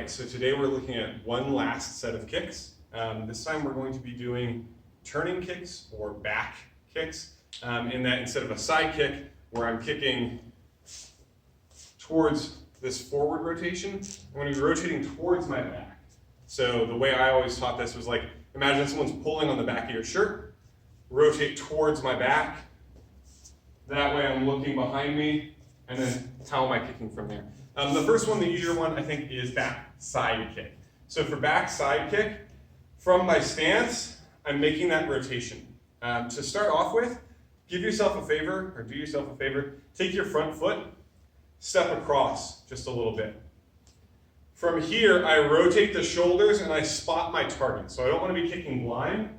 right, so today we're looking at one last set of kicks. This time we're going to be doing turning kicks or back kicks, in that instead of a side kick where I'm kicking towards this forward rotation, I'm going to be rotating towards my back. So the way I always taught this was like, imagine someone's pulling on the back of your shirt, rotate towards my back, that way I'm looking behind me, and then how am I kicking from there? The first one, the easier one, I think, is back side kick. So for back side kick, from my stance, I'm making that rotation. To start off with, give yourself a favor, or do yourself a favor, take your front foot, step across just a little bit. From here, I rotate the shoulders and I spot my target. So I don't want to be kicking blind.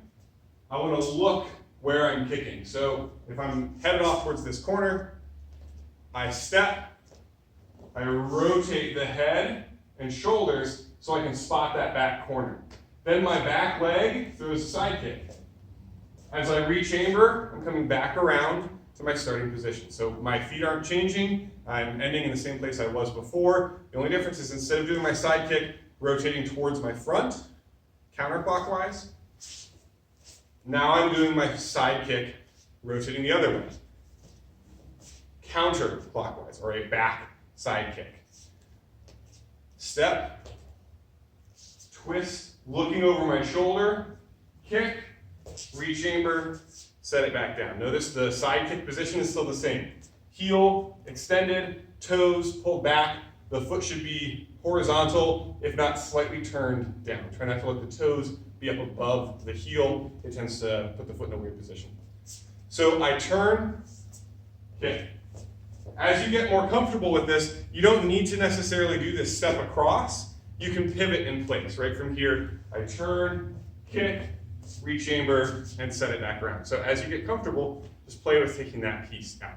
I want to look where I'm kicking. So if I'm headed off towards this corner, I step, I rotate the head and shoulders so I can spot that back corner. Then my back leg throws a side kick. As I rechamber, I'm coming back around to my starting position. So my feet aren't changing. I'm ending in the same place I was before. The only difference is instead of doing my side kick, rotating towards my front, counterclockwise, now I'm doing my side kick, rotating the other way, counterclockwise, or a back side kick. Step, twist, looking over my shoulder, kick, rechamber, set it back down. Notice the side kick position is still the same. Heel extended, toes pulled back. The foot should be horizontal, if not slightly turned down. Try not to let the toes be up above the heel. It tends to put the foot in a weird position. So I turn, kick. As you get more comfortable with this, you don't need to necessarily do this step across. You can pivot in place. Right from here, I turn, kick, rechamber, and set it back around. So as you get comfortable, just play with taking that piece out.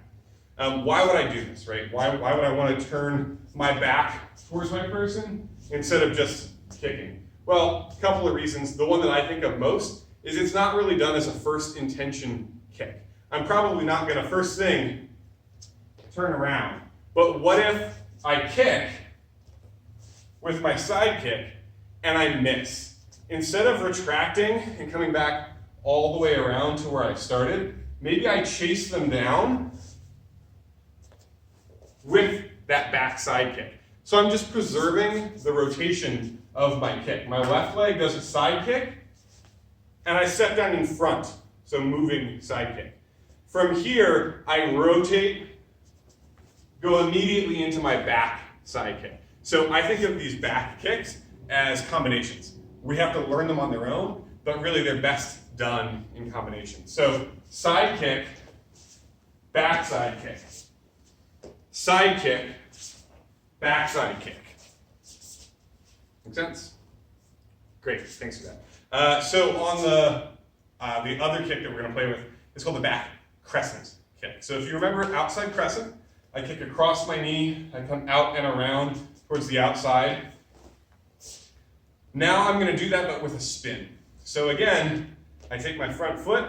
Why would I do this, right? Why would I want to turn my back towards my person instead of just kicking? Well, a couple of reasons. The one that I think of most is it's not really done as a first intention kick. I'm probably not going to first thing turn around. But what if I kick with my side kick and I miss? Instead of retracting and coming back all the way around to where I started, maybe I chase them down with that back side kick. So I'm just preserving the rotation of my kick. My left leg does a side kick, and I step down in front, so moving side kick. From here, I rotate, go immediately into my back side kick. So I think of these back kicks as combinations. We have to learn them on their own, but really they're best done in combination. So side kick, back side kick. Side kick, back side kick. Make sense? Great, thanks for that. So on the other kick that we're going to play with, it's called the back crescent kick. So if you remember outside crescent, I kick across my knee, I come out and around towards the outside. Now I'm going to do that but with a spin. So again, I take my front foot,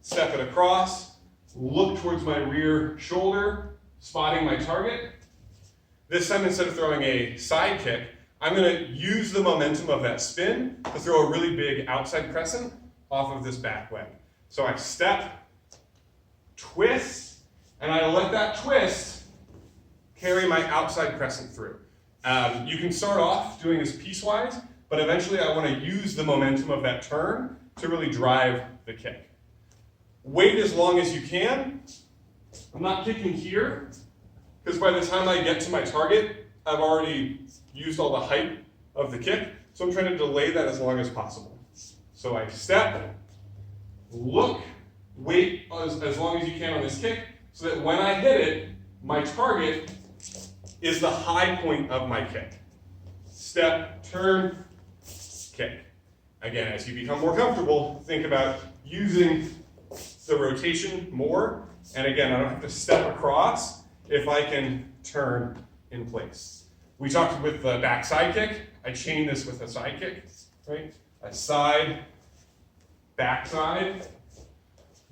step it across, look towards my rear shoulder, spotting my target. This time, instead of throwing a side kick, I'm going to use the momentum of that spin to throw a really big outside crescent off of this back leg. So I step, twist, and I let that twist carry my outside crescent through. You can start off doing this piecewise, but eventually I want to use the momentum of that turn to really drive the kick. Wait as long as you can. I'm not kicking here, because by the time I get to my target, I've already used all the height of the kick, so I'm trying to delay that as long as possible. So I step, look, wait as long as you can on this kick, so that when I hit it, my target is the high point of my kick. Step, turn, kick. Again, as you become more comfortable, think about using the rotation more. And again, I don't have to step across if I can turn in place. We talked with the back side kick. I chain this with a side kick, right? A side, back side.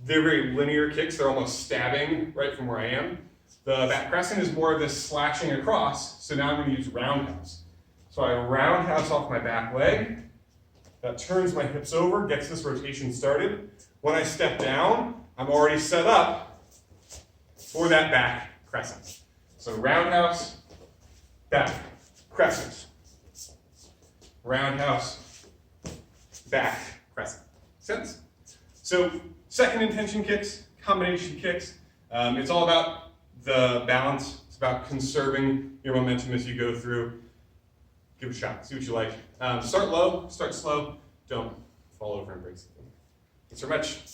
They're very linear kicks. They're almost stabbing right from where I am. The back crescent is more of this slashing across. So now I'm going to use roundhouse. So So I roundhouse off my back leg. That turns my hips over, gets this rotation started. When I step down, I'm already set up for that back crescent. So roundhouse, back, crescent. Roundhouse, back, crescent. Sense? So second intention kicks, combination kicks. It's all about the balance. It's about conserving your momentum as you go through. Give it a shot, see what you like. Start low, start slow. Don't fall over and break something. Thanks very much.